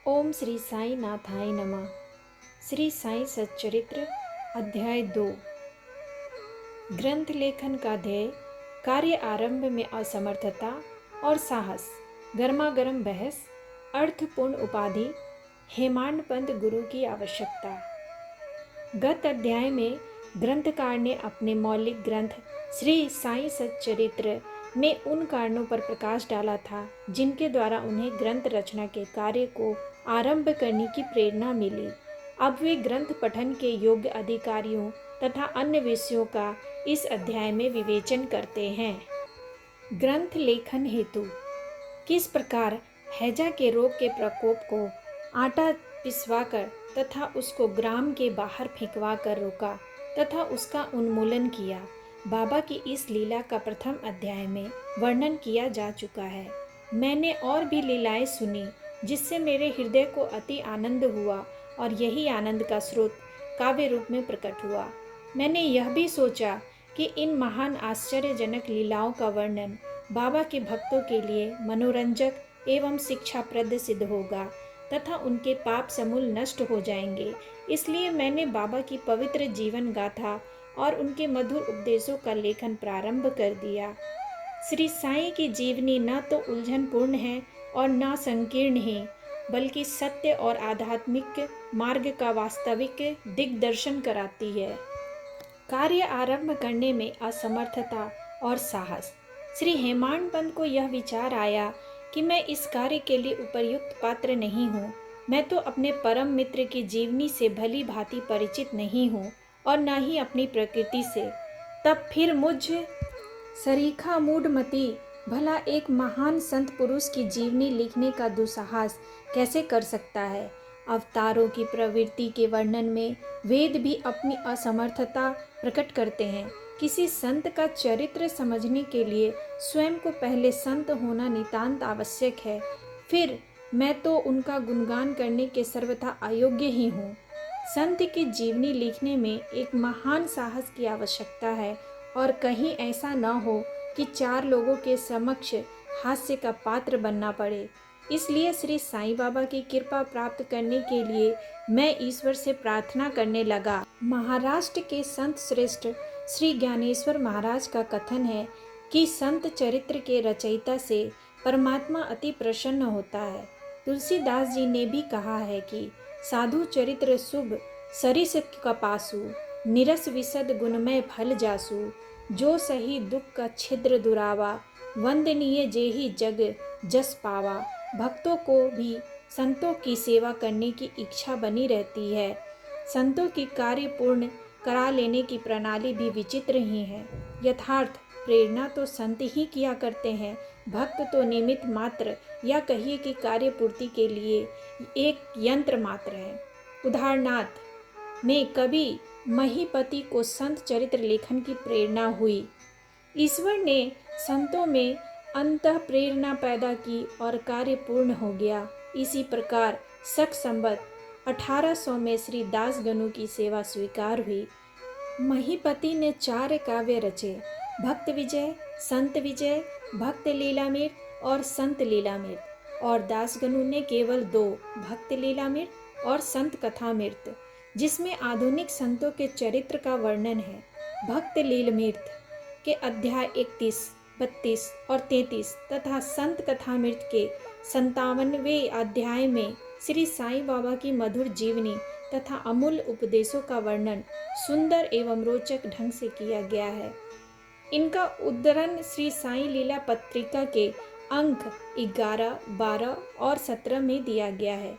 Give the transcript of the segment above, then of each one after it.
ओम श्री साई नाथाय नमः। श्री साई सच्चरित्र अध्याय 2। ग्रंथ लेखन का ध्येय, कार्य आरंभ में असमर्थता और साहस, गर्मागर्म बहस, अर्थपूर्ण उपाधि, हेमाडपंत गुरु की आवश्यकता। गत अध्याय में ग्रंथकार ने अपने मौलिक ग्रंथ श्री साई सच्चरित्र में उन कारणों पर प्रकाश डाला था जिनके द्वारा उन्हें ग्रंथ रचना के कार्य को आरंभ करने की प्रेरणा मिली। अब वे ग्रंथ पठन के योग्य अधिकारियों तथा अन्य विषयों का इस अध्याय में विवेचन करते हैं। ग्रंथ लेखन हेतु किस प्रकार हैजा के रोग के प्रकोप को आटा पिसवाकर तथा उसको ग्राम के बाहर फेंकवा कर रोका तथा उसका उन्मूलन किया, बाबा की इस लीला का प्रथम अध्याय में वर्णन किया जा चुका है। मैंने और भी लीलाएं सुनी जिससे मेरे हृदय को अति आनंद हुआ और यही आनंद का स्रोत काव्य रूप में प्रकट हुआ। मैंने यह भी सोचा कि इन महान आश्चर्यजनक लीलाओं का वर्णन बाबा के भक्तों के लिए मनोरंजक एवं शिक्षाप्रद सिद्ध होगा तथा उनके पाप समूल नष्ट हो जाएंगे। इसलिए मैंने बाबा की पवित्र जीवन गाथा और उनके मधुर उपदेशों का लेखन प्रारंभ कर दिया। श्री साईं की जीवनी न तो उलझनपूर्ण है और न संकीर्ण है, बल्कि सत्य और आध्यात्मिक मार्ग का वास्तविक दिग्दर्शन कराती है। कार्य आरंभ करने में असमर्थता और साहस। श्री हेमाडपंत को यह विचार आया कि मैं इस कार्य के लिए उपयुक्त पात्र नहीं हूँ। मैं तो अपने परम मित्र की जीवनी से भली भांति परिचित नहीं हूँ और न ही अपनी प्रकृति से। तब फिर मुझ सरीखा मूढ़मती भला एक महान संत पुरुष की जीवनी लिखने का दुस्साहस कैसे कर सकता है। अवतारों की प्रवृत्ति के वर्णन में वेद भी अपनी असमर्थता प्रकट करते हैं। किसी संत का चरित्र समझने के लिए स्वयं को पहले संत होना नितांत आवश्यक है, फिर मैं तो उनका गुणगान करने के सर्वथा अयोग्य ही हूँ। संत की जीवनी लिखने में एक महान साहस की आवश्यकता है और कहीं ऐसा न हो कि चार लोगों के समक्ष हास्य का पात्र बनना पड़े। इसलिए श्री साईं बाबा की कृपा प्राप्त करने के लिए मैं ईश्वर से प्रार्थना करने लगा। महाराष्ट्र के संत श्रेष्ठ श्री ज्ञानेश्वर महाराज का कथन है कि संत चरित्र के रचयिता से परमात्मा अति प्रसन्न होता है। तुलसीदास जी ने भी कहा है कि साधु चरित्र शुभ सरिस कपासु, निरस विशद गुणमय फल जासु, जो सही दुख का छिद्र दुरावा, वंदनीय जेहि जग जस पावा। भक्तों को भी संतों की सेवा करने की इच्छा बनी रहती है। संतों की कार्य पूर्ण करा लेने की प्रणाली भी विचित्र ही है। यथार्थ प्रेरणा तो संत ही किया करते हैं, भक्त तो निमित्त मात्र या कहिए कि कार्य पूर्ति के लिए एक यंत्र मात्र है। उदाहरणार्थ में कवि महीपति को संत चरित्र लेखन की प्रेरणा हुई। ईश्वर ने संतों में अंतः प्रेरणा पैदा की और कार्य पूर्ण हो गया। इसी प्रकार शक संवत 1800 में श्री दासगणु की सेवा स्वीकार हुई। महीपति ने 4 काव्य रचे, भक्त विजय, संत विजय, भक्त लीलामृत और संत लीलामृत, और दासगणु ने केवल 2, भक्त लीलामृत और संत कथामृत, जिसमें आधुनिक संतों के चरित्र का वर्णन है। भक्त लीलामृत के अध्याय 31, 32 और 33 तथा संत कथामृत के 57वें अध्याय में श्री साईं बाबा की मधुर जीवनी तथा अमूल्य उपदेशों का वर्णन सुंदर एवं रोचक ढंग से किया गया है। इनका उद्धरण श्री साईं लीला पत्रिका के अंक 11, 12 और 17 में दिया गया है।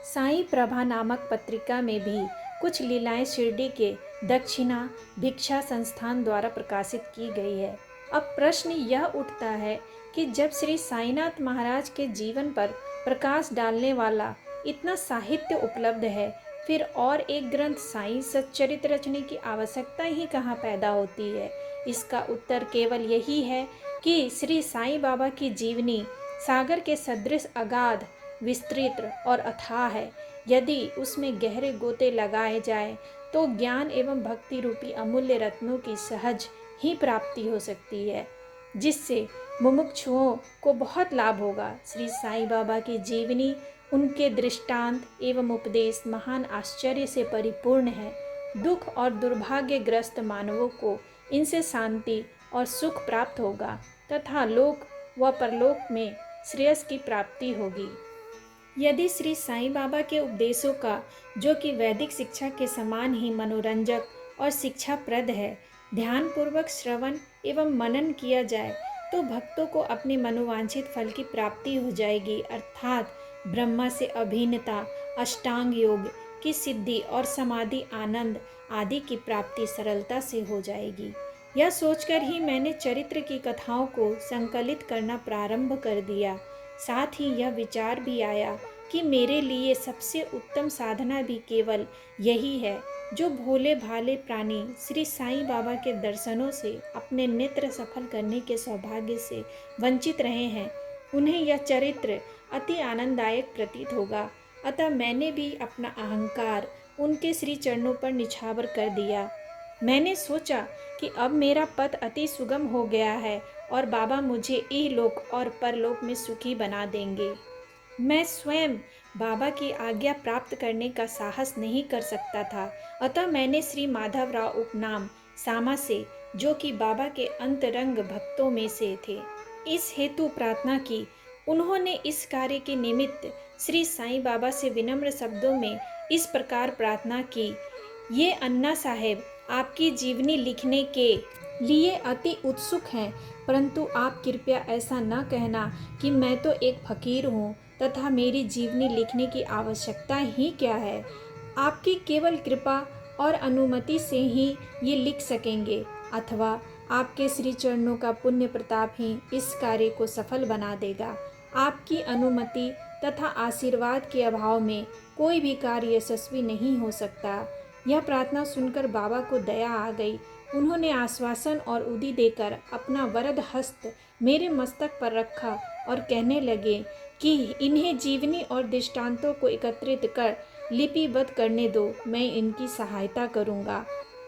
साईं प्रभा नामक पत्रिका में भी कुछ लीलाएं शिरडी के दक्षिणा भिक्षा संस्थान द्वारा प्रकाशित की गई है। अब प्रश्न यह उठता है कि जब श्री साईनाथ महाराज के जीवन पर प्रकाश डालने वाला इतना साहित्य उपलब्ध है, फिर और एक ग्रंथ साईं सच्चरित्र रचने की आवश्यकता ही कहाँ पैदा होती है। इसका उत्तर केवल यही है कि श्री साईं बाबा की जीवनी सागर के सदृश अगाध, विस्तृत और अथाह है। यदि उसमें गहरे गोते लगाए जाए तो ज्ञान एवं भक्ति रूपी अमूल्य रत्नों की सहज ही प्राप्ति हो सकती है। जिससे मुमुक्षुओं को बहुत लाभ होगा। श्री साईं बाबा की जीवनी, उनके दृष्टांत एवं उपदेश महान आश्चर्य से परिपूर्ण है। दुख और दुर्भाग्यग्रस्त मानवों को इनसे शांति और सुख प्राप्त होगा तथा लोक व परलोक में श्रेयस की प्राप्ति होगी। यदि श्री साईं बाबा के उपदेशों का, जो कि वैदिक शिक्षा के समान ही मनोरंजक और शिक्षाप्रद है, ध्यानपूर्वक श्रवण एवं मनन किया जाए तो भक्तों को अपने मनोवांछित फल की प्राप्ति हो जाएगी, अर्थात ब्रह्मा से अभिन्नता, अष्टांग योग की सिद्धि और समाधि आनंद आदि की प्राप्ति सरलता से हो जाएगी। यह सोचकर ही मैंने चरित्र की कथाओं को संकलित करना प्रारंभ कर दिया। साथ ही यह विचार भी आया कि मेरे लिए सबसे उत्तम साधना भी केवल यही है। जो भोले भाले प्राणी श्री साईं बाबा के दर्शनों से अपने नेत्र सफल करने के सौभाग्य से वंचित रहे हैं, उन्हें यह चरित्र अति आनंददायक प्रतीत होगा। अतः मैंने भी अपना अहंकार उनके श्री चरणों पर निछावर कर दिया। मैंने सोचा कि अब मेरा पथ अति सुगम हो गया है और बाबा मुझे इहलोक और परलोक में सुखी बना देंगे। मैं स्वयं बाबा की आज्ञा प्राप्त करने का साहस नहीं कर सकता था, अतः मैंने श्री माधवराव उपनाम सामा से, जो कि बाबा के अंतरंग भक्तों में से थे, इस हेतु प्रार्थना की। उन्होंने इस कार्य के निमित्त श्री साईं बाबा से विनम्र शब्दों में इस प्रकार प्रार्थना की, ये अन्ना साहेब आपकी जीवनी लिखने के लिए अति उत्सुक हैं, परंतु आप कृपया ऐसा न कहना कि मैं तो एक फकीर हूँ तथा मेरी जीवनी लिखने की आवश्यकता ही क्या है। आपकी केवल कृपा और अनुमति से ही ये लिख सकेंगे, अथवा आपके श्री चरणों का पुण्य प्रताप ही इस कार्य को सफल बना देगा। आपकी अनुमति तथा आशीर्वाद के अभाव में कोई भी कार्य यशस्वी नहीं हो सकता। यह प्रार्थना सुनकर बाबा को दया आ गई। उन्होंने आश्वासन और उदी देकर अपना वरद हस्त मेरे मस्तक पर रखा और कहने लगे कि इन्हें जीवनी और दृष्टांतों को एकत्रित कर लिपिबद्ध करने दो, मैं इनकी सहायता करूंगा।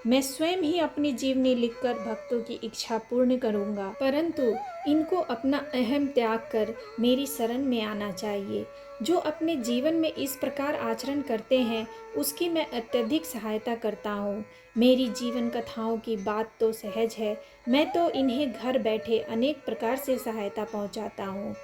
मैं स्वयं ही अपनी जीवनी लिखकर भक्तों की इच्छा पूर्ण करूंगा, परंतु इनको अपना अहम त्याग कर मेरी शरण में आना चाहिए। जो अपने जीवन में इस प्रकार आचरण करते हैं, उसकी मैं अत्यधिक सहायता करता हूँ। मेरी जीवन कथाओं की बात तो सहज है, मैं तो इन्हें घर बैठे अनेक प्रकार से सहायता पहुँचाता हूँ।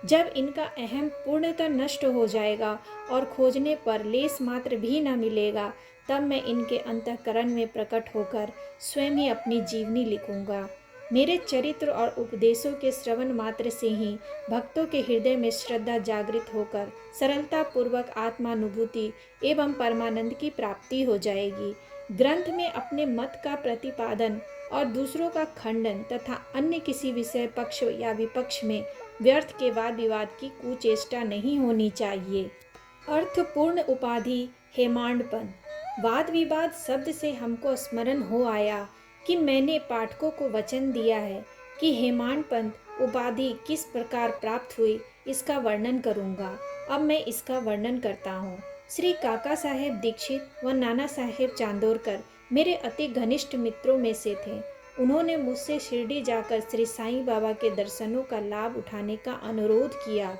जब इनका अहम पूर्णतः नष्ट हो जाएगा और खोजने पर लेस मात्र भी न मिलेगा, तब मैं इनके अंतःकरण में प्रकट होकर स्वयं ही अपनी जीवनी लिखूंगा। मेरे चरित्र और उपदेशों के श्रवण मात्र से ही भक्तों के हृदय में श्रद्धा जागृत होकर सरलता पूर्वक आत्मानुभूति एवं परमानंद की प्राप्ति हो जाएगी। ग्रंथ में अपने मत का प्रतिपादन और दूसरों का खंडन तथा अन्य किसी विषय पक्ष या विपक्ष में व्यर्थ के वाद विवाद की कुचेष्टा नहीं होनी चाहिए। अर्थपूर्ण उपाधि हेमांडपन। वाद विवाद शब्द से हमको स्मरण हो आया कि मैंने पाठकों को वचन दिया है कि हेमांडपंत उपाधि किस प्रकार प्राप्त हुई, इसका वर्णन करूंगा। अब मैं इसका वर्णन करता हूँ। श्री काका साहेब दीक्षित व नाना साहेब चांदोरकर मेरे अति घनिष्ठ मित्रों में से थे। उन्होंने मुझसे शिरडी जाकर श्री साईं बाबा के दर्शनों का लाभ उठाने का अनुरोध किया।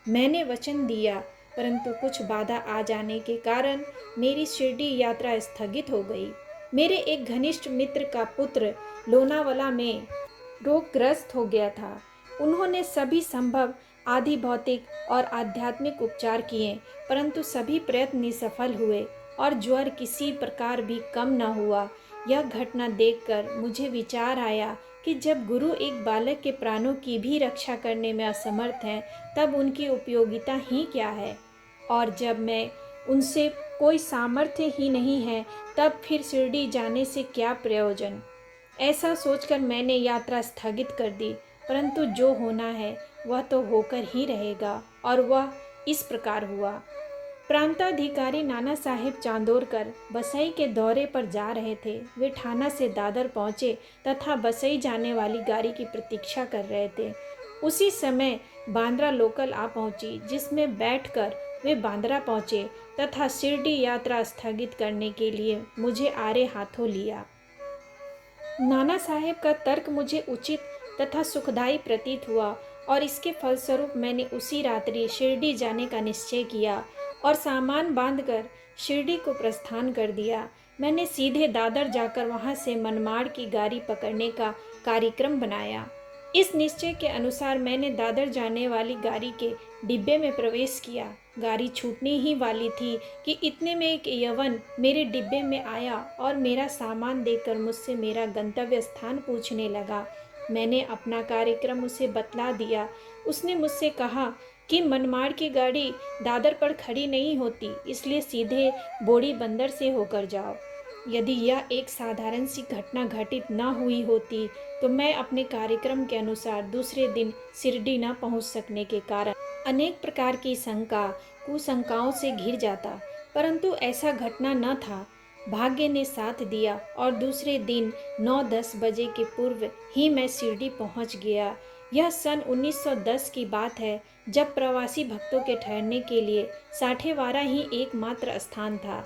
मैंने वचन दिया, परंतु कुछ बाधा आ जाने के कारण मेरी शिरडी यात्रा स्थगित हो गई। मेरे एक घनिष्ठ मित्र का पुत्र लोनावाला में रोगग्रस्त हो गया था। उन्होंने सभी संभव आदि भौतिक और आध्यात्मिक उपचार किए, परंतु सभी प्रयत्न निसफल हुए और ज्वर किसी प्रकार भी कम न हुआ। यह घटना देखकर मुझे विचार आया कि जब गुरु एक बालक के प्राणों की भी रक्षा करने में असमर्थ हैं, तब उनकी उपयोगिता ही क्या है। और जब मैं उनसे कोई सामर्थ्य ही नहीं है, तब फिर शिरडी जाने से क्या प्रयोजन। ऐसा सोचकर मैंने यात्रा स्थगित कर दी, परंतु जो होना है वह तो होकर ही रहेगा, और वह इस प्रकार हुआ। प्रांताधिकारी नाना साहेब चांदोरकर बसई के दौरे पर जा रहे थे। वे ठाणा से दादर पहुँचे तथा बसई जाने वाली गाड़ी की प्रतीक्षा कर रहे थे। उसी समय बांद्रा लोकल आ पहुँची, जिसमें बैठकर वे बांद्रा पहुँचे तथा शिरडी यात्रा स्थगित करने के लिए मुझे आड़े हाथों लिया। नाना साहेब का तर्क मुझे उचित तथा सुखदायी प्रतीत हुआ और इसके फलस्वरूप मैंने उसी रात्रि शिरडी जाने का निश्चय किया और सामान बांधकर शिरडी को प्रस्थान कर दिया। मैंने सीधे दादर जाकर वहां से मनमाड़ की गाड़ी पकड़ने का कार्यक्रम बनाया। इस निश्चय के अनुसार मैंने दादर जाने वाली गाड़ी के डिब्बे में प्रवेश किया। गाड़ी छूटने ही वाली थी कि इतने में एक यवन मेरे डिब्बे में आया और मेरा सामान देखकर मुझसे मेरा गंतव्य स्थान पूछने लगा। मैंने अपना कार्यक्रम उसे बतला दिया। उसने मुझसे कहा कि मनमाड़ की गाड़ी दादर पर खड़ी नहीं होती, इसलिए सीधे बोड़ी बंदर से होकर जाओ। यदि यह एक साधारण सी घटना घटित न हुई होती तो मैं अपने कार्यक्रम के अनुसार दूसरे दिन शिरडी न पहुंच सकने के कारण अनेक प्रकार की शंका कुशंकाओं से घिर जाता, परंतु ऐसा घटना न था। भाग्य ने साथ दिया और दूसरे दिन 9-10 बजे के पूर्व ही मैं शिरडी पहुंच गया। यह सन 1910 की बात है, जब प्रवासी भक्तों के ठहरने के लिए साठेवारा ही एकमात्र स्थान था।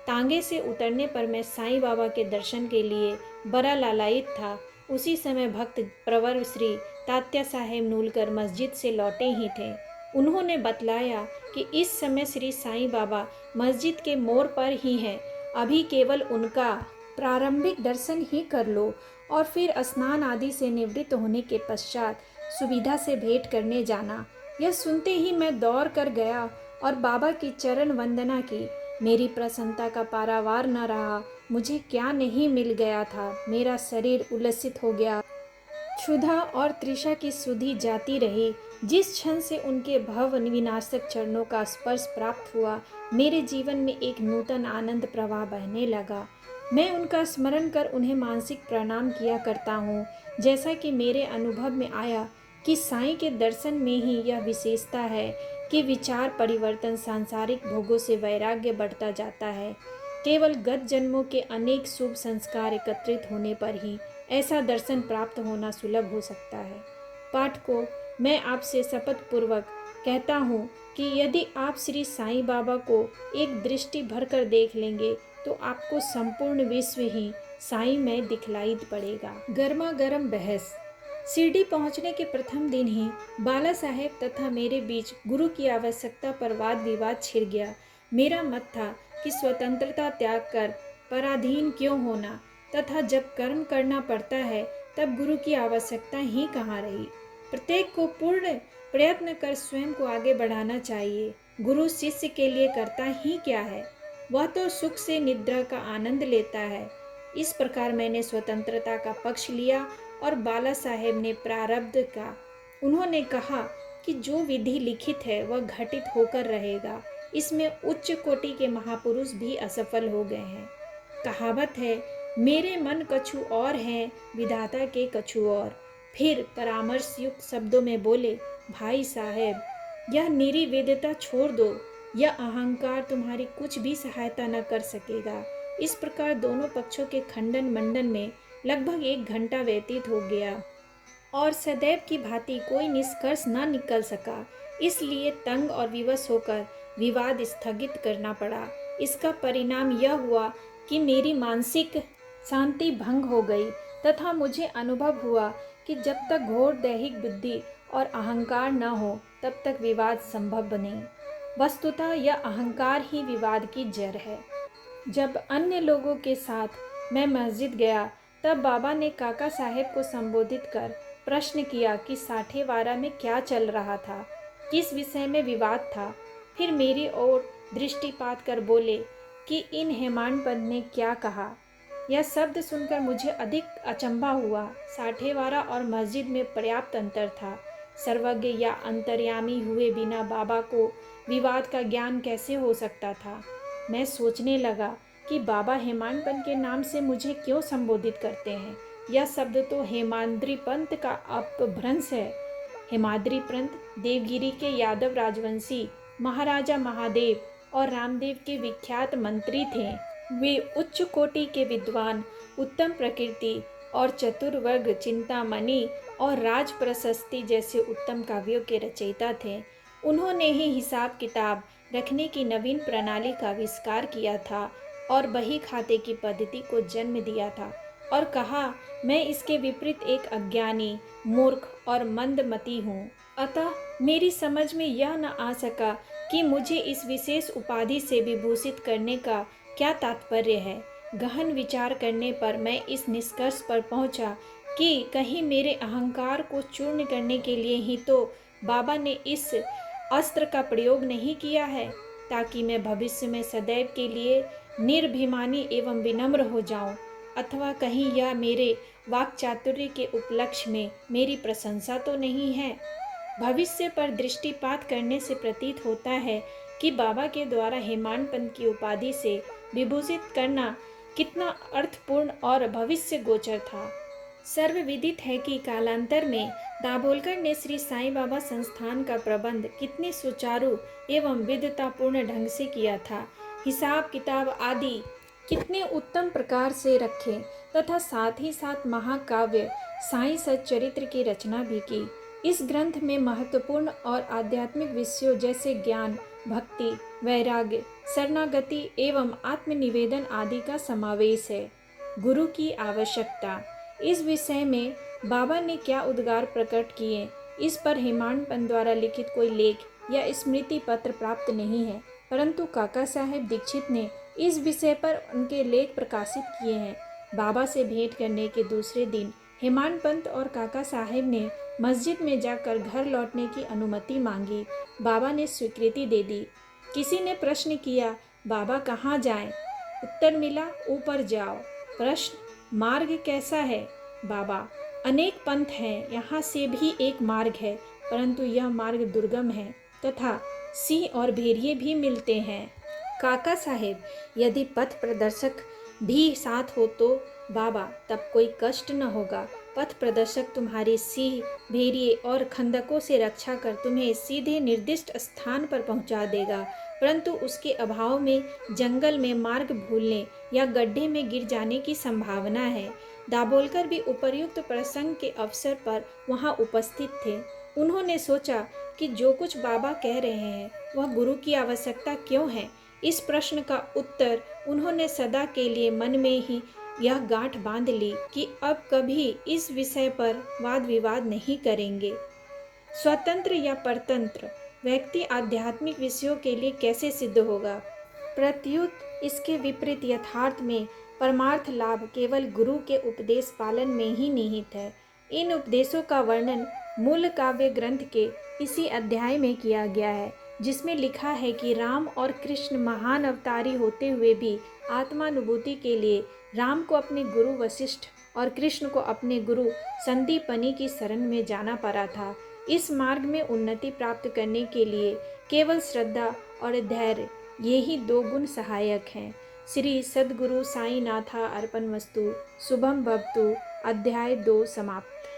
तांगे से उतरने पर मैं साईं बाबा के दर्शन के लिए बड़ा लालायित था। उसी समय भक्त प्रवर श्री तात्या साहेब नूलकर मस्जिद से लौटे ही थे। उन्होंने बतलाया कि इस समय श्री साईं बाबा मस्जिद के मोड़ पर ही हैं, अभी केवल उनका प्रारंभिक दर्शन ही कर लो और फिर स्नान आदि से निवृत्त होने के पश्चात सुविधा से भेंट करने जाना। यह सुनते ही मैं दौड़ कर गया और बाबा की चरण वंदना की। मेरी प्रसन्नता का पारावार न रहा। मुझे क्या नहीं मिल गया था। मेरा शरीर उल्लसित हो गया। क्षुधा और तृषा की सुधि जाती रही। जिस क्षण से उनके भव विनाशक चरणों का स्पर्श प्राप्त हुआ, मेरे जीवन में एक नूतन आनंद प्रवाह बहने लगा। मैं उनका स्मरण कर उन्हें मानसिक प्रणाम किया करता हूँ। जैसा कि मेरे अनुभव में आया कि साईं के दर्शन में ही यह विशेषता है कि विचार परिवर्तन, सांसारिक भोगों से वैराग्य बढ़ता जाता है। केवल गत जन्मों के अनेक शुभ संस्कार एकत्रित होने पर ही ऐसा दर्शन प्राप्त होना सुलभ हो सकता है। पाठकों, मैं आपसे शपथ पूर्वक कहता हूँ कि यदि आप श्री साईं बाबा को एक दृष्टि भरकर देख लेंगे तो आपको संपूर्ण विश्व ही साईं में दिखलाई पड़ेगा। गर्मा गर्म बहस। शिरडी पहुंचने के प्रथम दिन ही बाला साहेब तथा मेरे बीच गुरु की आवश्यकता पर वाद विवाद छिड़ गया। मेरा मत था कि स्वतंत्रता त्याग कर पराधीन क्यों होना, तथा जब कर्म करना पड़ता है तब गुरु की आवश्यकता ही कहाँ रही। प्रत्येक को पूर्ण प्रयत्न कर स्वयं को आगे बढ़ाना चाहिए। गुरु शिष्य के लिए करता ही क्या है, वह तो सुख से निद्रा का आनंद लेता है। इस प्रकार मैंने स्वतंत्रता का पक्ष लिया और बाला साहेब ने प्रारब्ध का। उन्होंने कहा कि जो विधि लिखित है वह घटित होकर रहेगा। इसमें उच्च कोटि के महापुरुष भी असफल हो गए हैं। कहावत है, मेरे मन कछु और हैं, विधाता के कछु और। फिर परामर्श युक्त शब्दों में बोले, भाई साहेब, यह निर्विद्यता छोड़ दो। यह अहंकार तुम्हारी कुछ भी सहायता न कर सकेगा। इस प्रकार दोनों पक्षों के खंडन मंडन में लगभग 1 घंटा व्यतीत हो गया और सदैव की भांति कोई निष्कर्ष न निकल सका। इसलिए तंग और विवश होकर विवाद स्थगित करना पड़ा। इसका परिणाम यह हुआ कि मेरी मानसिक शांति भंग हो गई तथा मुझे अनुभव हुआ कि जब तक घोर दैहिक बुद्धि और अहंकार न हो तब तक विवाद संभव नहीं। वस्तुतः यह अहंकार ही विवाद की जड़ है। जब अन्य लोगों के साथ मैं मस्जिद गया तब बाबा ने काका साहेब को संबोधित कर प्रश्न किया कि साठेवारा में क्या चल रहा था, किस विषय में विवाद था। फिर मेरी ओर दृष्टिपात कर बोले कि इन हेमाडपंत ने क्या कहा। यह शब्द सुनकर मुझे अधिक अचंभा हुआ। साठेवारा और मस्जिद में पर्याप्त अंतर था। सर्वज्ञ या अंतर्यामी हुए बिना बाबा को विवाद का ज्ञान कैसे हो सकता था। मैं सोचने लगा कि बाबा हेमाडपंत के नाम से मुझे क्यों संबोधित करते हैं। यह शब्द तो हेमाद्री पंत का अपभ्रंश है। हेमाद्री पंत देवगिरी के यादव राजवंशी महाराजा महादेव और रामदेव के विख्यात मंत्री थे। वे उच्च कोटि के विद्वान, उत्तम प्रकृति और चतुर्वर्ग चिंतामणि और राज प्रशस्ति जैसे उत्तम काव्यों के रचयिता थे। उन्होंने ही हिसाब किताब रखने की नवीन प्रणाली का आविष्कार किया था और बही खाते की पद्धति को जन्म दिया था। और कहा, मैं इसके विपरीत एक अज्ञानी, मूर्ख और मंदमती हूँ। अतः मेरी समझ में यह न आ सका कि मुझे इस विशेष उपाधि से विभूषित करने का क्या तात्पर्य है। गहन विचार करने पर मैं इस निष्कर्ष पर पहुंचा कि कहीं मेरे अहंकार को चूर्ण करने के लिए ही तो बाबा ने इस अस्त्र का प्रयोग नहीं किया है, ताकि मैं भविष्य में सदैव के लिए निर्भिमानी एवं विनम्र हो जाऊं, अथवा कहीं यह मेरे वाक् चातुर्य के उपलक्ष्य में मेरी प्रशंसा तो नहीं है। भविष्य पर दृष्टिपात करने से प्रतीत होता है कि बाबा के द्वारा हेमाडपंत की उपाधि से विभूषित करना कितना अर्थपूर्ण और भविष्य गोचर था। सर्वविदित है कि कालांतर में दाभोलकर ने श्री साईं बाबा संस्थान का प्रबंध कितने सुचारू एवं विद्वतापूर्ण ढंग से किया था। हिसाब किताब आदि कितने उत्तम प्रकार से रखे तथा साथ ही साथ महाकाव्य साईं सच्चरित्र की रचना भी की। इस ग्रंथ में महत्वपूर्ण और आध्यात्मिक विषयों जैसे ज्ञान, भक्ति, वैराग्य, शरणागति एवं आत्मनिवेदन आदि का समावेश है। गुरु की आवश्यकता। इस विषय में बाबा ने क्या उद्गार प्रकट किए, इस पर हेमाडपंत द्वारा लिखित कोई लेख या स्मृति पत्र प्राप्त नहीं है, परंतु काका साहेब दीक्षित ने इस विषय पर उनके लेख प्रकाशित किए हैं। बाबा से भेंट करने के दूसरे दिन हेमाडपंत और काका साहेब ने मस्जिद में जाकर घर लौटने की अनुमति मांगी। बाबा ने स्वीकृति दे दी। किसी ने प्रश्न किया, बाबा कहाँ जाएं? उत्तर मिला, ऊपर जाओ। प्रश्न, मार्ग कैसा है? बाबा, अनेक पंथ हैं, यहाँ से भी एक मार्ग है, परंतु यह मार्ग दुर्गम है तथा सिंह और भेड़िए भी मिलते हैं। काका साहेब, यदि पथ प्रदर्शक भी साथ हो तो बाबा तब कोई कष्ट न होगा। पथ प्रदर्शक तुम्हारी सिंह, भेड़िए और खंदकों से रक्षा कर तुम्हें सीधे निर्दिष्ट स्थान पर पहुंचा देगा, परंतु उसके अभाव में जंगल में मार्ग भूलने या गड्ढे में गिर जाने की संभावना है। दाभोलकर भी उपर्युक्त प्रसंग के अवसर पर वहां उपस्थित थे। उन्होंने सोचा कि जो कुछ बाबा कह रहे हैं वह गुरु की आवश्यकता क्यों है। इस प्रश्न का उत्तर उन्होंने सदा के लिए मन में ही यह गांठ बांध ली कि अब कभी इस विषय पर वाद विवाद नहीं करेंगे। स्वतंत्र या परतंत्र व्यक्ति आध्यात्मिक विषयों के लिए कैसे सिद्ध होगा? प्रत्युत इसके विपरीत यथार्थ में परमार्थ लाभ केवल गुरु के उपदेश पालन में ही निहित है। इन उपदेशों का वर्णन मूल काव्य ग्रंथ के इसी अध्याय में किया गया है, जिसमें लिखा है कि राम और कृष्ण महान अवतारी होते हुए भी आत्मानुभूति के लिए राम को अपने गुरु वशिष्ठ और कृष्ण को अपने गुरु संदीपनी की शरण में जाना पड़ा था। इस मार्ग में उन्नति प्राप्त करने के लिए केवल श्रद्धा और धैर्य, ये ही दो गुण सहायक हैं। श्री सद्गुरु साईं नाथा अर्पणमस्तु। शुभम भवतु। अध्याय 2 समाप्त।